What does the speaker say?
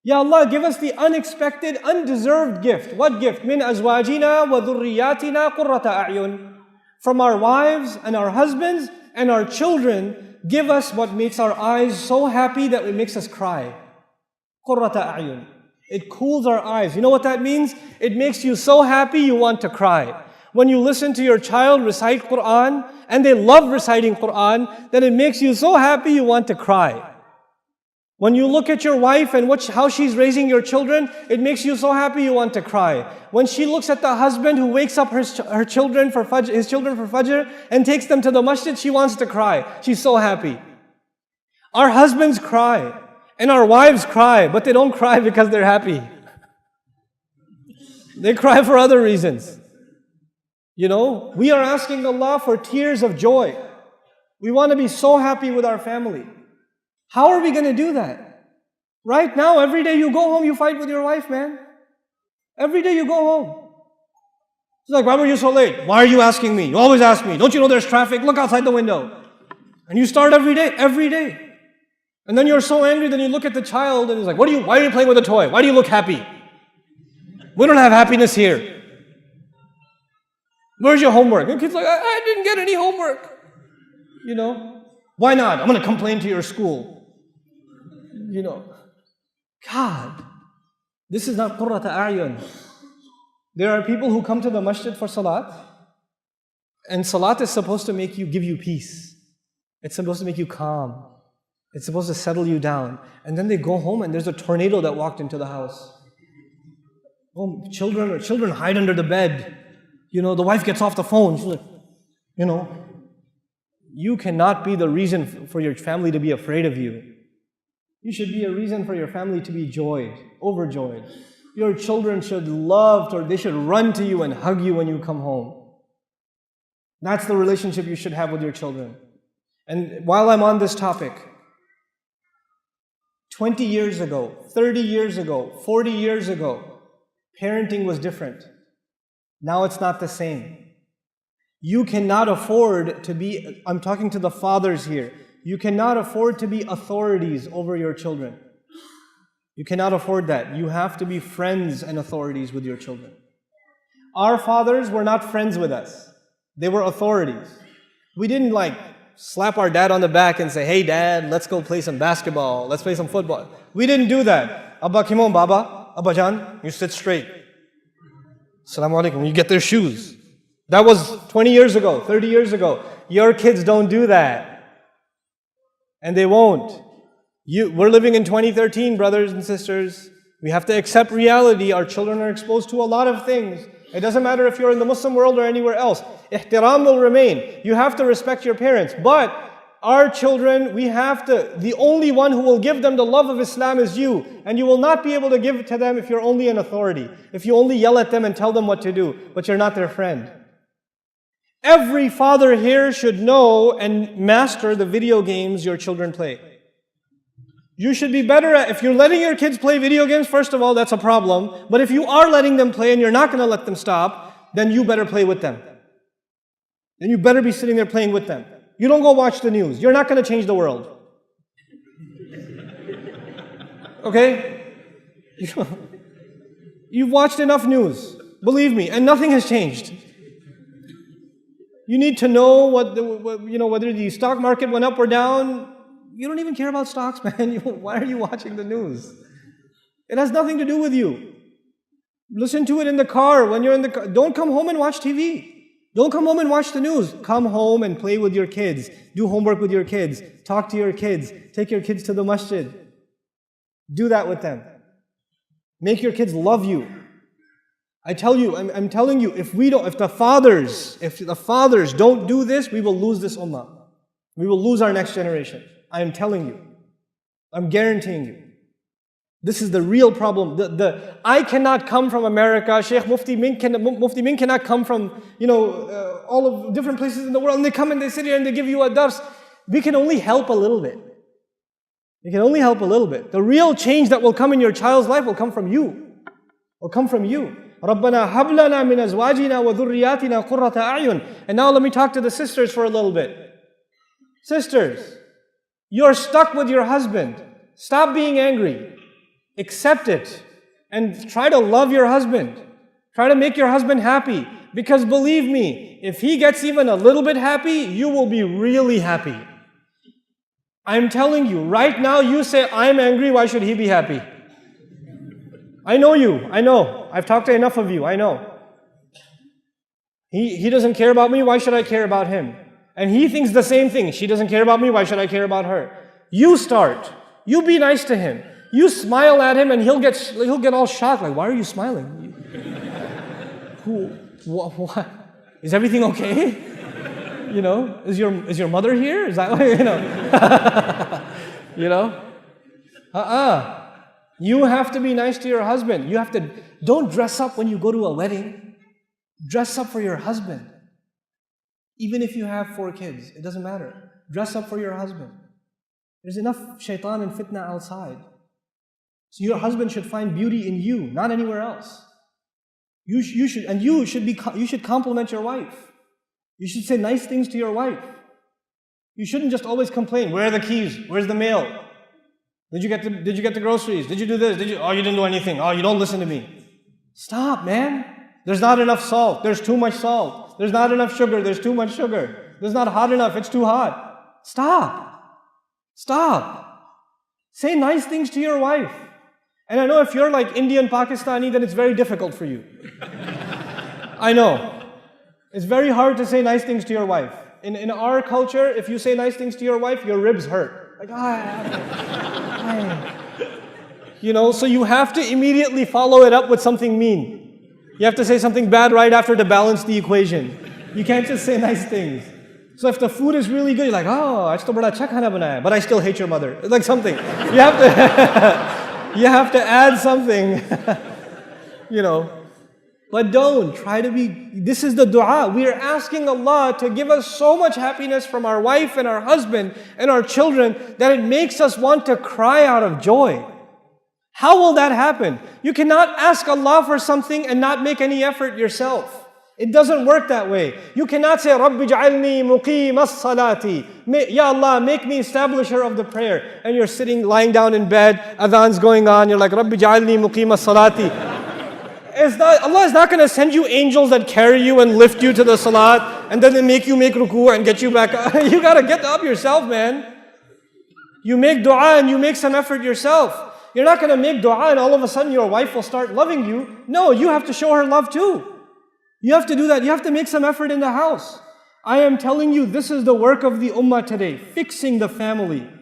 Ya Allah, give us the unexpected, undeserved gift. What gift? Min azwajina wa dhurriyatina qurrata a'yun. From our wives and our husbands and our children, give us what makes our eyes so happy that it makes us cry. Qurrata a'yun. It cools our eyes. You know what that means? It makes you so happy you want to cry. When you listen to your child recite Quran, and they love reciting Quran, then it makes you so happy you want to cry. When you look at your wife and how she's raising your children, it makes you so happy you want to cry. When she looks at the husband who wakes up his children for Fajr and takes them to the masjid, she wants to cry. She's so happy. Our husbands cry and our wives cry, but they don't cry because they're happy. They cry for other reasons. You know, we are asking Allah for tears of joy. We want to be so happy with our family. How are we going to do that? Right now, every day you go home, you fight with your wife, man. Every day you go home. It's like, why were you so late? Why are you asking me? You always ask me. Don't you know there's traffic? Look outside the window. And you start every day. And then you're so angry, then you look at the child and he's like, why are you playing with a toy? Why do you look happy? We don't have happiness here. Where's your homework? And the kid's like, I didn't get any homework. You know, why not? I'm going to complain to your school. You know, God, this is not qurrata a'yun. There are people who come to the masjid for salat, and salat is supposed to give you peace. It's supposed to make you calm. It's supposed to settle you down. And then they go home and there's a tornado that walked into the house. Oh, children hide under the bed. You know, the wife gets off the phone. She's like, you know, you cannot be the reason for your family to be afraid of you. You should be a reason for your family to be overjoyed. Your children should they should run to you and hug you when you come home. That's the relationship you should have with your children. And while I'm on this topic, 20 years ago, 30 years ago, 40 years ago, parenting was different. Now it's not the same. You cannot afford to be, I'm talking to the fathers here, you cannot afford to be authorities over your children. You cannot afford that. You have to be friends and authorities with your children. Our fathers were not friends with us. They were authorities. We didn't slap our dad on the back and say, hey dad, let's go play some basketball, let's play some football. We didn't do that. Abba Kimon Baba, Abba Jan, you sit straight. Assalamu alaikum. You get their shoes. That was 20 years ago, 30 years ago. Your kids don't do that. And they won't. We're living in 2013, brothers and sisters. We have to accept reality. Our children are exposed to a lot of things. It doesn't matter if you're in the Muslim world or anywhere else. Ihtiram will remain. You have to respect your parents. But our children, the only one who will give them the love of Islam is you. And you will not be able to give it to them if you're only an authority. If you only yell at them and tell them what to do, but you're not their friend. Every father here should know and master the video games your children play. You should be better if you're letting your kids play video games, first of all, that's a problem. But if you are letting them play and you're not going to let them stop, then you better play with them. Then you better be sitting there playing with them. You don't go watch the news. You're not going to change the world. Okay? You've watched enough news, believe me, and nothing has changed. You need to know whether the stock market went up or down. You don't even care about stocks, man. Why are you watching the news? It has nothing to do with you. Listen to it in the car. When you're in the car, don't come home and watch TV. Don't come home and watch the news. Come home and play with your kids. Do homework with your kids. Talk to your kids. Take your kids to the masjid. Do that with them. Make your kids love you. I tell you, I'm telling you, if the fathers don't do this, we will lose this ummah. We will lose our next generation. I am telling you. I'm guaranteeing you. This is the real problem. I cannot come from America. Sheikh Mufti Min cannot come from, all of different places in the world. And they come and they sit here and they give you a dars. We can only help a little bit. We can only help a little bit. The real change that will come in your child's life will come from you. Will come from you. رَبَّنَا هَبْ لَنَا مِنْ أَزْوَاجِنَا وَذُرِّيَّاتِنَا قُرَّةَ أَعْيُنٍ. And now let me talk to the sisters for a little bit. Sisters, you're stuck with your husband. Stop being angry. Accept it. And try to love your husband. Try to make your husband happy. Because believe me, if he gets even a little bit happy, you will be really happy. I'm telling you, right now you say, I'm angry, why should he be happy? I know you, I know. I've talked to enough of you, I know. He doesn't care about me, why should I care about him? And he thinks the same thing. She doesn't care about me, why should I care about her? You start. You be nice to him. You smile at him and he'll get all shocked, like, why are you smiling? What? Is everything okay? You know, is your mother here? Is that why, you know? You know? You have to be nice to your husband. Don't dress up when you go to a wedding. Dress up for your husband. Even if you have 4 kids, it doesn't matter. Dress up for your husband. There's enough shaitan and fitna outside. So your husband should find beauty in you, not anywhere else. You should compliment your wife. You should say nice things to your wife. You shouldn't just always complain. Where are the keys? Where's the mail? Did you get the groceries? Did you do this? Oh, you didn't do anything. Oh, you don't listen to me. Stop, man. There's not enough salt. There's too much salt. There's not enough sugar. There's too much sugar. There's not hot enough. It's too hot. Stop. Stop. Say nice things to your wife. And I know if you're like Indian, Pakistani, then it's very difficult for you. I know. It's very hard to say nice things to your wife. In our culture, if you say nice things to your wife, your ribs hurt. Like, you know, so you have to immediately follow it up with something mean. You have to say something bad right after to balance the equation. You can't just say nice things. So if the food is really good, you're like, oh, aaj to bada acha khana banaya, but I still hate your mother. Like something. You have to, you have to add something, you know. But don't try to be, this is the dua. We are asking Allah to give us so much happiness from our wife and our husband and our children that it makes us want to cry out of joy. How will that happen? You cannot ask Allah for something and not make any effort yourself. It doesn't work that way. You cannot say, Rabbi ja'alni muqim as-salati. Ya Allah, make me establisher of the prayer. And you're sitting, lying down in bed, adhan's going on, you're like, Rabbi ja'alni muqim as-salati. Allah is not going to send you angels that carry you and lift you to the salat and then they make you make ruku and get you back up. You got to get up yourself, man. You make dua and you make some effort yourself. You're not going to make dua and all of a sudden your wife will start loving you. No, you have to show her love too. You have to do that. You have to make some effort in the house. I am telling you, this is the work of the ummah today, fixing the family.